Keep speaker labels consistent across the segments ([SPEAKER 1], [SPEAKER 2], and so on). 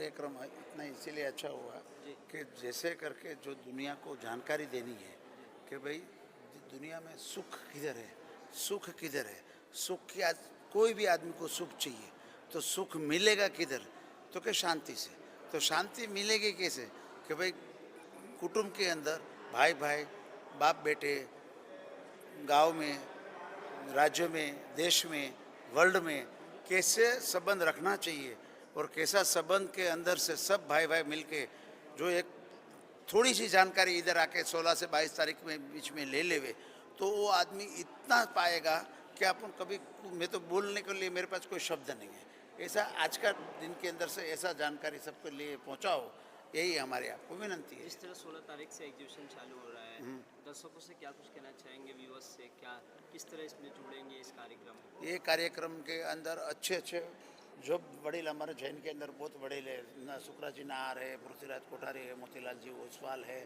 [SPEAKER 1] कार्यक्रम इतना इसीलिए अच्छा हुआ कि जैसे करके जो दुनिया को जानकारी देनी है कि भाई दुनिया में सुख किधर है, सुख किधर है, सुख की आज कोई भी आदमी को सुख चाहिए तो सुख मिलेगा किधर, तो कि शांति से। तो शांति मिलेगी कैसे कि भाई कुटुंब के अंदर भाई भाई, बाप बेटे, गांव में, राज्य में, देश में, वर्ल्ड में कैसे संबंध रखना चाहिए और कैसा संबंध के अंदर से सब भाई भाई मिलके जो एक थोड़ी सी जानकारी इधर आके 16 से 22 तारीख में बीच में ले लेवे तो वो आदमी इतना पाएगा कि अपन कभी, मैं तो बोलने के लिए मेरे पास कोई शब्द नहीं है। ऐसा आज का दिन के अंदर से ऐसा जानकारी सबके लिए पहुंचाओ, यही हमारी आपको विनंती है।
[SPEAKER 2] जिस तरह 16 तारीख से एग्जीबिशन चालू हो रहा है, दर्शकों से क्या कुछ कहना चाहेंगे, व्यूअर्स से क्या, किस तरह इसमें जुड़ेंगे इस कार्यक्रम में?
[SPEAKER 1] ये कार्यक्रम के अंदर अच्छे अच्छे जो बड़े हमारे जैन के अंदर बहुत बड़े शुक्रा जी नार है, पृथ्वीराज कोठारी है, मोतीलाल जी ओसवाल है,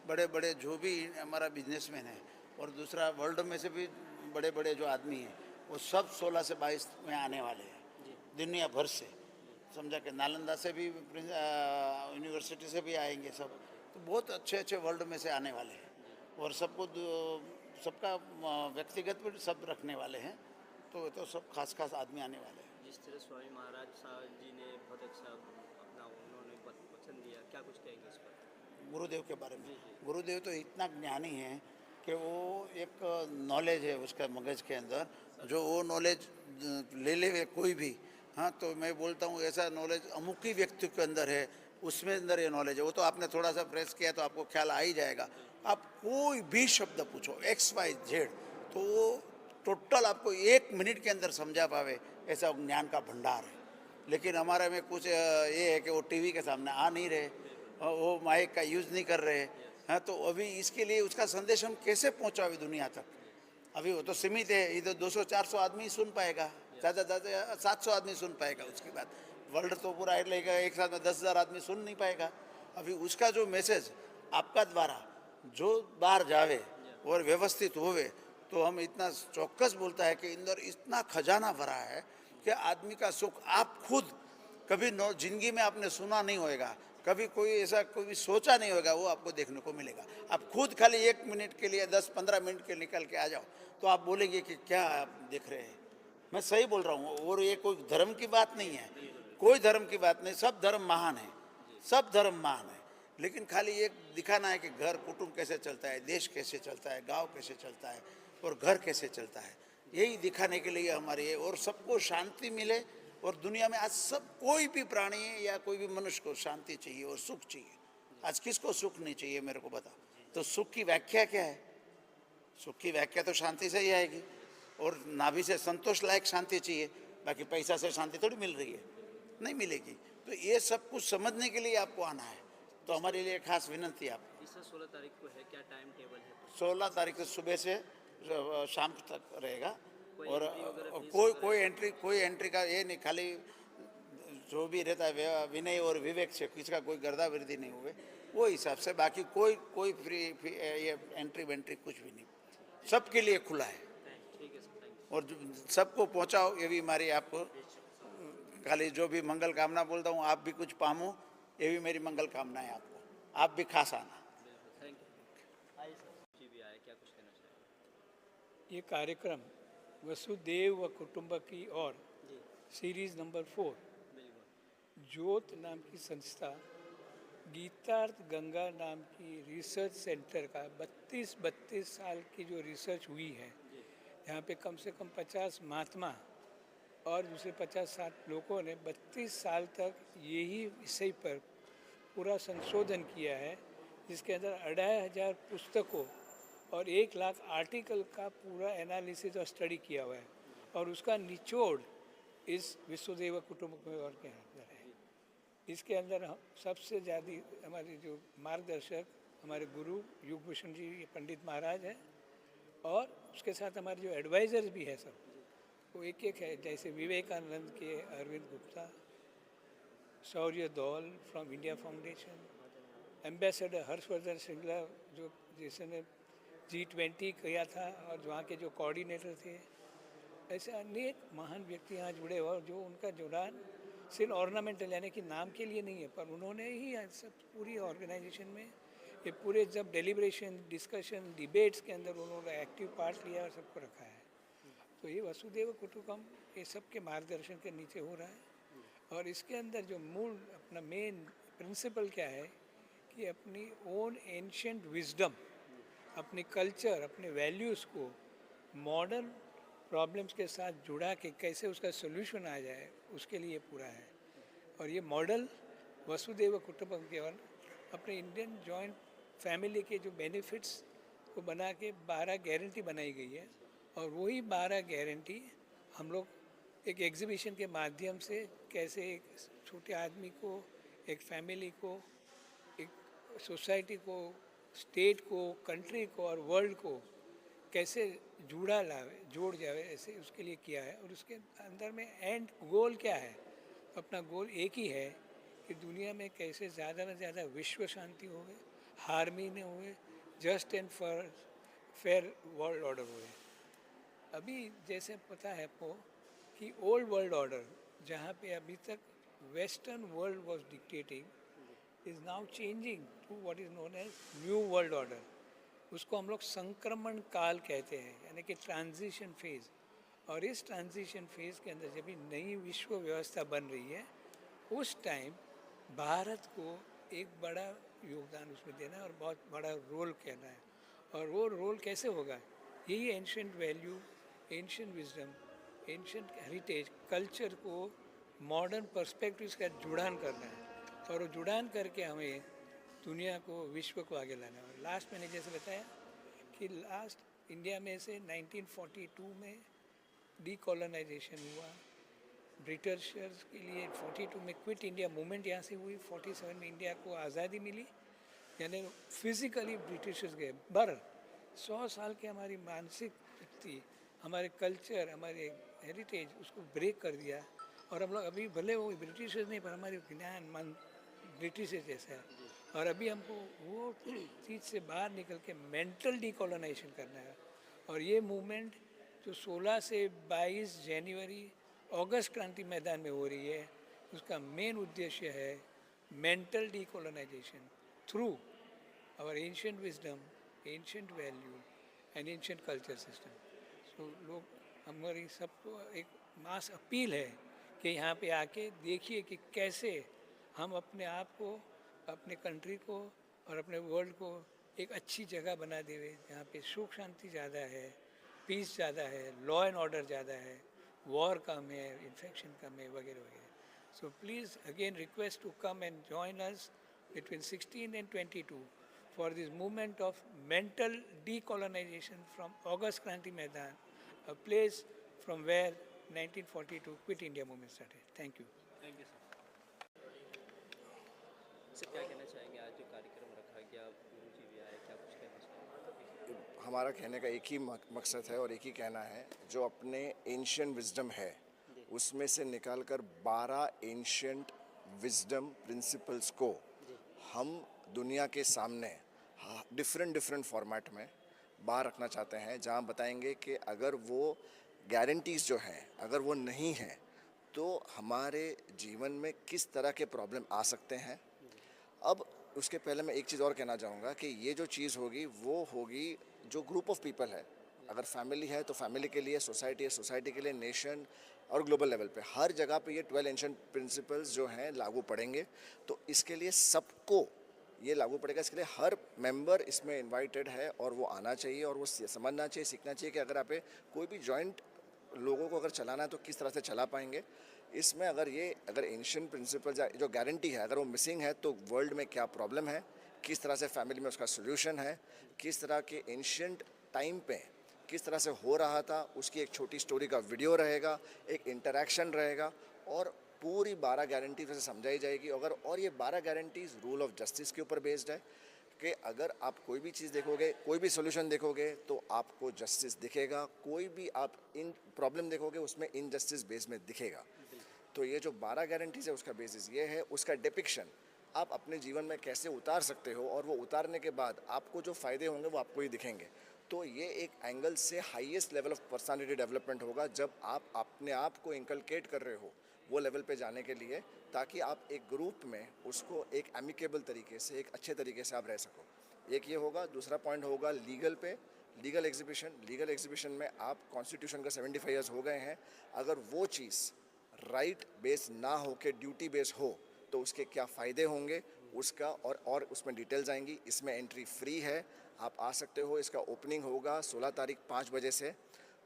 [SPEAKER 1] बड़े बड़े जो भी हमारा बिजनेसमैन है और दूसरा वर्ल्ड में से भी बड़े बड़े जो आदमी हैं वो सब 16 से 22 में आने वाले हैं दुनिया भर से। समझा कि नालंदा से भी यूनिवर्सिटी से भी आएंगे सब, तो बहुत अच्छे अच्छे वर्ल्ड में से आने वाले हैं और सबको सबका व्यक्तिगत भी सब रखने वाले हैं, तो सब खास खास आदमी आने वाले हैं।
[SPEAKER 2] जिस तरह स्वामी महाराज साहब जी ने बहुत अच्छा अपना उन्होंने वचन दिया, क्या कुछ कहेंगे इस पर?
[SPEAKER 1] गुरुदेव के बारे में, गुरुदेव तो इतना ज्ञानी है कि वो एक नॉलेज है उसका मगज के अंदर, जो वो नॉलेज ले ले कोई भी, हाँ तो मैं बोलता हूँ ऐसा नॉलेज अमुक ही व्यक्ति के अंदर है, उसमें अंदर ये नॉलेज है। वो तो आपने थोड़ा सा प्रेस किया तो आपको ख्याल आ ही जाएगा। आप कोई भी शब्द पूछो XYZ तो वो टोटल आपको 1 मिनट के अंदर समझा पावे, ऐसा ज्ञान का भंडार है। लेकिन हमारे में कुछ ये है कि वो टीवी के सामने आ नहीं रहे, वो माइक का यूज़ नहीं कर रहे हैं, तो अभी इसके लिए उसका संदेश हम कैसे पहुंचावे दुनिया तक? अभी वो तो सीमित है, इधर 200-400 आदमी सुन पाएगा, ज़्यादा ज़्यादा 700 आदमी सुन पाएगा। उसके बाद वर्ल्ड तो पूरा लेगा, एक साथ में 10,000 आदमी सुन नहीं पाएगा। अभी उसका जो मैसेज आपका द्वारा जो बाहर जावे और व्यवस्थित होवे, तो हम इतना चौक्कस बोलता है कि अंदर इतना खजाना भरा है कि आदमी का सुख आप खुद कभी जिंदगी में आपने सुना नहीं होएगा, कभी कोई ऐसा कोई भी सोचा नहीं होगा, वो आपको देखने को मिलेगा। आप खुद खाली 1 मिनट के लिए 10-15 मिनट के निकल के आ जाओ तो आप बोलेंगे कि क्या आप देख रहे हैं। मैं सही बोल रहा हूँ, और ये कोई धर्म की बात नहीं है, कोई धर्म की बात नहीं, सब धर्म महान है, सब धर्म महान है। लेकिन खाली एक दिखाना है कि घर कुटुंब कैसे चलता है, देश कैसे चलता है, गांव कैसे चलता है और घर कैसे चलता है, यही दिखाने के लिए हमारे ये, और सबको शांति मिले। और दुनिया में आज सब कोई भी प्राणी या कोई भी मनुष्य को शांति चाहिए और सुख चाहिए। आज किसको सुख नहीं चाहिए मेरे को बता? तो सुख की व्याख्या क्या है? सुख की व्याख्या तो शांति से ही आएगी, और नाभि से संतोष लायक शांति चाहिए, बाकी पैसा से शांति थोड़ी मिल रही है, नहीं मिलेगी। तो ये सब कुछ समझने के लिए आपको आना है, तो हमारे लिए खास विनंती है आपको।
[SPEAKER 2] इस 16 तारीख को है, क्या टाइम टेबल है?
[SPEAKER 1] 16 तारीख से सुबह से शाम तक रहेगा, और कोई एंट्री का ये नहीं, खाली जो भी रहता है विनय और विवेक से किसी का कोई गर्दावर्दी नहीं हुए वो हिसाब से, बाकी कोई फ्री ये एंट्री वेंट्री कुछ भी नहीं, सबके लिए खुला है।
[SPEAKER 2] ठीक है सर, थैंक
[SPEAKER 1] और सबको पहुंचाओ, ये भी हमारी आपको खाली जो भी मंगल कामना बोलता हूँ, आप भी कुछ पामो, ये भी मेरी मंगल कामना है आपको, आप भी खास आना।
[SPEAKER 2] यू। Thank you. आइए सर, जी भी आए, क्या कुछ कहना चाहेंगे?
[SPEAKER 3] ये कार्यक्रम वसुदेव व कुटुंबकी और
[SPEAKER 2] जी
[SPEAKER 3] सीरीज़ नंबर 4
[SPEAKER 2] बिल्कुल।
[SPEAKER 3] ज्योत नाम की संस्था, गीतार्थ गंगा नाम की रिसर्च सेंटर का 32 साल की जो रिसर्च हुई है, यहाँ पे कम से कम 50 महात्मा और दूसरे 50-60 लोगों ने 32 साल तक यही विषय पर पूरा संशोधन किया है, जिसके अंदर 2500 पुस्तकों और 1 लाख आर्टिकल का पूरा एनालिसिस और स्टडी किया हुआ है, और उसका निचोड़ इस विश्वदेव कुटुंब और के अंदर है। इसके अंदर हम सबसे ज़्यादा हमारे जो मार्गदर्शक हमारे गुरु युगभूषण जी पंडित महाराज हैं, और उसके साथ हमारे जो एडवाइज़र्स भी है सब, वो एक है, जैसे विवेकानंद के अरविंद गुप्ता, शौर्य दौल from India foundation, ambassador Harshvardhan Shringla जो जिसने G20 किया था और वहाँ के जो कोऑर्डिनेटर थे, ऐसे अनेक महान व्यक्ति यहाँ जुड़े हुए, और जो उनका जुड़ान सिर्फ ऑर्नामेंटल यानी कि नाम के लिए नहीं है, पर उन्होंने ही सब पूरी ऑर्गेनाइजेशन में ये पूरे जब डेलिब्रेशन डिस्कशन डिबेट्स के अंदर उन्होंने एक्टिव पार्ट लिया और सबको रखा है। तो ये वसुदेव कुटुंबकम ये सब के मार्गदर्शन के नीचे हो रहा है। और इसके अंदर जो मूल अपना मेन प्रिंसिपल क्या है कि अपनी ओन एंशिएंट विजडम, अपने कल्चर, अपने वैल्यूज़ को मॉडर्न प्रॉब्लम्स के साथ जुड़ा के कैसे उसका सोल्यूशन आ जाए, उसके लिए पूरा है। और ये मॉडल वसुदेव कुटुंबकम केवल अपने इंडियन जॉइंट फैमिली के जो बेनिफिट्स को बना के 12 गारंटी बनाई गई है। और वही 12 गारंटी हम लोग एक एग्जीबिशन के माध्यम से कैसे एक छोटे आदमी को, एक फैमिली को, एक सोसाइटी को, स्टेट को, कंट्री को और वर्ल्ड को कैसे जोड़ जावे, ऐसे उसके लिए किया है। और उसके अंदर में एंड गोल क्या है? अपना गोल एक ही है कि दुनिया में कैसे ज़्यादा से ज़्यादा विश्व शांति होवे, हार्मनी होवे, just and fair world order होवे। अभी जैसे पता है आपको कि ओल्ड वर्ल्ड ऑर्डर जहाँ पे अभी तक western world was dictating is now changing to what is known as new world order. उसको हम लोग संक्रमण काल कहते हैं, यानी कि ट्रांजिशन फेज़। और इस ट्रांजिशन फेज़ के अंदर जब भी नई विश्व व्यवस्था बन रही है, उस टाइम भारत को एक बड़ा योगदान उसमें देना है और बहुत बड़ा रोल करना है। और वो रोल कैसे होगा? यही ancient value, ancient wisdom, ancient heritage, culture को मॉडर्न पर्सपेक्टिव्स का जुड़ान करना है। और वो जुड़ान करके हमें दुनिया को, विश्व को आगे लाना है। लास्ट मैंने जैसे बताया कि लास्ट इंडिया में से 1942 में डीकोलोनाइजेशन हुआ, ब्रिटिशर्स के लिए 42 में क्विट इंडिया मूवमेंट यहाँ से हुई, 47 में इंडिया को आज़ादी मिली। यानी फिज़िकली ब्रिटिशर्स गए, पर 100 साल की हमारी मानसिक वृत्ति, हमारे कल्चर, हमारे हेरिटेज, उसको ब्रेक कर दिया। और हम लोग अभी भले वो ब्रिटिशर्स नहीं, पर हमारे ज्ञान मन ब्रिटिश जैसा है। और अभी हमको वो चीज़ से बाहर निकल के मेंटल डीकोलोनाइजेशन करना है। और ये मूवमेंट जो 16 से 22 जनवरी अगस्त क्रांति मैदान में हो रही है, उसका मेन उद्देश्य है mental decolonisation through our ancient wisdom, ancient value and ancient culture system. So लोग, हमारी सबको एक मास अपील है कि यहाँ पे आके देखिए कि कैसे हम अपने आप को, अपने कंट्री को और अपने वर्ल्ड को एक अच्छी जगह बना देवे, जहाँ पे सुख शांति ज़्यादा है, पीस ज़्यादा है, लॉ एंड ऑर्डर ज़्यादा है, वॉर कम है, इन्फेक्शन कम है, वगैरह वगैरह। So please again request to come and join us between 16 and 22 for this movement of mental decolonization from August Kranti Maidan, a place from where 1942 Quit India movement started. Thank you.
[SPEAKER 2] Thank you sir. क्या कहना चाहेंगे? आज जो कार्यक्रम रखा गया, गुरु जी भी आए, क्या कुछ कहना चाहेंगे?
[SPEAKER 4] हमारा कहने का एक ही मकसद है और एक ही कहना है, जो अपने एंशिएंट विजडम है उसमें से निकालकर 12 एंशिएंट विजडम प्रिंसिपल्स को हम दुनिया के सामने डिफरेंट फॉर्मेट में बाहर रखना चाहते हैं, जहां बताएंगे कि अगर वो गारंटीज़ जो हैं अगर वो नहीं हैं तो हमारे जीवन में किस तरह के प्रॉब्लम आ सकते हैं। अब उसके पहले मैं एक चीज़ और कहना चाहूँगा कि ये जो चीज़ होगी वो होगी जो ग्रुप ऑफ पीपल है। अगर फैमिली है तो फैमिली के लिए, सोसाइटी है सोसाइटी के लिए, नेशन और ग्लोबल लेवल पे हर जगह पे ये 12 एंशिएंट प्रिंसिपल्स जो हैं लागू पड़ेंगे। तो इसके लिए सबको ये लागू पड़ेगा, इसके लिए हर मेंबर इसमें इनवाइटेड है और वो आना चाहिए और वो समझना चाहिए, सीखना चाहिए कि अगर आप कोई भी जॉइंट लोगों को अगर चलाना है तो किस तरह से चला पाएंगे। इसमें अगर एंशिएंट प्रिंसिपल्स जो गारंटी है अगर वो मिसिंग है तो वर्ल्ड में क्या प्रॉब्लम है, किस तरह से फैमिली में उसका सोल्यूशन है, किस तरह के एंशिएंट टाइम पे किस तरह से हो रहा था, उसकी एक छोटी स्टोरी का वीडियो रहेगा, एक इंटरेक्शन रहेगा और पूरी 12 गारंटी से समझाई जाएगी। और ये 12 गारंटीज रूल ऑफ जस्टिस के ऊपर बेस्ड है कि अगर आप कोई भी चीज़ देखोगे, कोई भी सोल्यूशन देखोगे तो आपको जस्टिस दिखेगा, कोई भी आप इन प्रॉब्लम देखोगे उसमें इनजस्टिस बेस में दिखेगा। तो ये जो 12 गारंटीज है उसका बेसिस ये है, उसका डिपिक्शन आप अपने जीवन में कैसे उतार सकते हो और वो उतारने के बाद आपको जो फ़ायदे होंगे वो आपको ही दिखेंगे। तो ये एक एंगल से highest level of personality development होगा जब आप अपने आप को इंकलकेट कर रहे हो वो लेवल पे जाने के लिए, ताकि आप एक ग्रुप में उसको एक एमिकेबल तरीके से, एक अच्छे तरीके से आप रह सको। एक ये होगा। दूसरा पॉइंट होगा लीगल पे, लीगल एग्जीबिशन में आप कॉन्स्टिट्यूशन का 75 ईयर्स हो गए हैं, अगर वो चीज़ राइट बेस ना हो के ड्यूटी बेस हो तो उसके क्या फ़ायदे होंगे उसका, और उसमें डिटेल्स आएंगी। इसमें एंट्री फ्री है, आप आ सकते हो। इसका ओपनिंग होगा 16 तारीख 5 बजे से।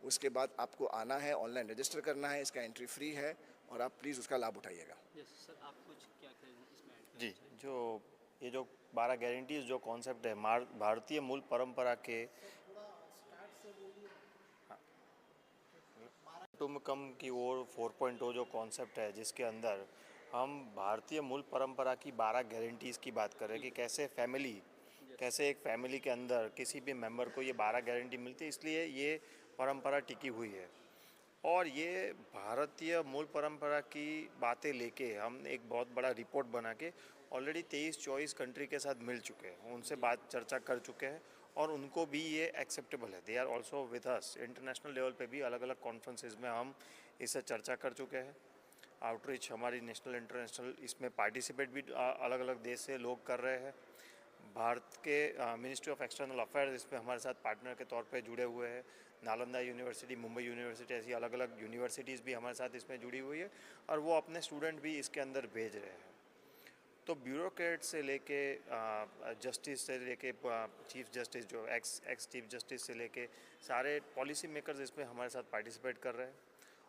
[SPEAKER 4] उसके बाद आपको आना है, ऑनलाइन रजिस्टर करना है, इसका एंट्री फ्री है और आप प्लीज़ उसका लाभ उठाइएगा।
[SPEAKER 2] यस सर, आप कुछ क्या करें इसमें ऐड करना
[SPEAKER 5] जी,
[SPEAKER 2] चाहेंगे?
[SPEAKER 5] जो ये जो 12 गारंटीज जो कॉन्सेप्ट है भारतीय मूल परंपरा के कुटुम्बकम की ओर 4.0 जो कॉन्सेप्ट है, जिसके अंदर हम भारतीय मूल परंपरा की 12 गारंटीज़ की बात कर रहे हैं कि कैसे एक फैमिली के अंदर किसी भी मेंबर को ये 12 गारंटी मिलती है, इसलिए ये परंपरा टिकी हुई है। और ये भारतीय मूल परंपरा की बातें लेके हम एक बहुत बड़ा रिपोर्ट बना के ऑलरेडी 23-24 कंट्री के साथ मिल चुके हैं, उनसे बात चर्चा कर चुके हैं और उनको भी ये एक्सेप्टेबल है। They are also with us. International level पे भी अलग अलग कॉन्फ्रेंसेस में हम इससे चर्चा कर चुके हैं। आउटरीच हमारी नेशनल इंटरनेशनल इसमें पार्टिसिपेट भी अलग अलग देश से लोग कर रहे हैं। भारत के मिनिस्ट्री ऑफ एक्सटर्नल अफेयर्स इसमें हमारे साथ पार्टनर के तौर पे जुड़े हुए हैं। नालंदा यूनिवर्सिटी, मुंबई यूनिवर्सिटी, ऐसी अलग अलग यूनिवर्सिटीज़ भी हमारे साथ इसमें जुड़ी हुई है और वो अपने स्टूडेंट भी इसके अंदर भेज रहे हैं। तो ब्यूरोक्रेट से लेके जस्टिस से लेके चीफ जस्टिस, जो एक्स चीफ जस्टिस से लेके सारे पॉलिसी मेकर्स इसमें हमारे साथ पार्टिसिपेट कर रहे हैं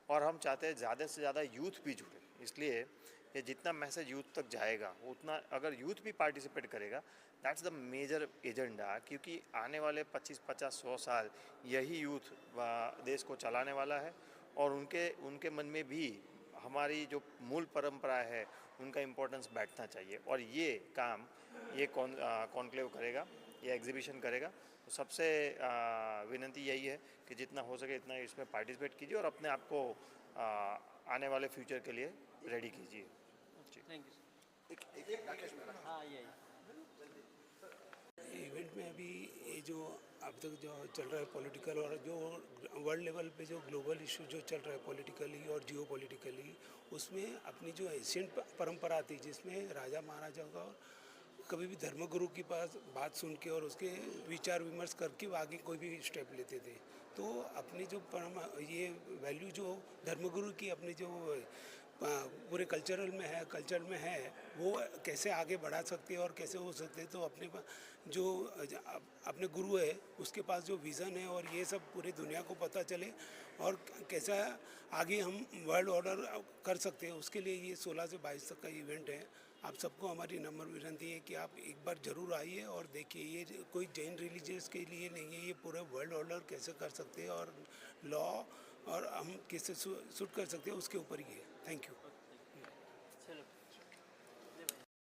[SPEAKER 5] और हम चाहते हैं ज़्यादा से ज़्यादा यूथ भी जुड़े। इसलिए ये जितना मैसेज यूथ तक जाएगा उतना, अगर यूथ भी पार्टिसिपेट करेगा, दैट्स द मेजर एजेंडा, क्योंकि आने वाले 25-50-100 साल यही यूथ देश को चलाने वाला है और उनके मन में भी हमारी जो मूल परंपरा है उनका इम्पोर्टेंस बैठना चाहिए। और ये काम ये कॉन्क्लेव करेगा, ये एग्जीबिशन करेगा। तो सबसे विनती यही है कि जितना हो सके इतना इसमें पार्टिसिपेट कीजिए और अपने आप को आने वाले फ्यूचर के लिए रेडी कीजिए।
[SPEAKER 2] Thank you sir. हाँ, यही
[SPEAKER 6] इवेंट में अभी ये जो अब तक जो चल रहा है पॉलिटिकल और जो वर्ल्ड लेवल पे जो ग्लोबल इशू जो चल रहा है पॉलिटिकली और जियो पॉलिटिकली, उसमें अपनी जो एशियन परंपरा थी जिसमें राजा महाराजा का कभी भी धर्मगुरु के पास बात सुन के और उसके विचार विमर्श करके आगे कोई भी स्टेप लेते थे। तो अपनी जो ये वैल्यू जो धर्मगुरु की अपनी जो पूरे कल्चर में है वो कैसे आगे बढ़ा सकते हैं और कैसे हो सकते हैं। तो जो अपने गुरु है उसके पास जो विज़न है और ये सब पूरी दुनिया को पता चले और कैसा आगे हम वर्ल्ड ऑर्डर कर सकते हैं, उसके लिए ये 16 से 22 तक का इवेंट है। आप सबको हमारी नम्र विनती है कि आप एक बार ज़रूर आइए और देखिए। ये कोई जैन रिलीजियस के लिए नहीं है, ये पूरे वर्ल्ड ऑर्डर कैसे कर सकते हैं और लॉ और हम कैसे शूट कर सकते हैं उसके ऊपर ही है। Thank you.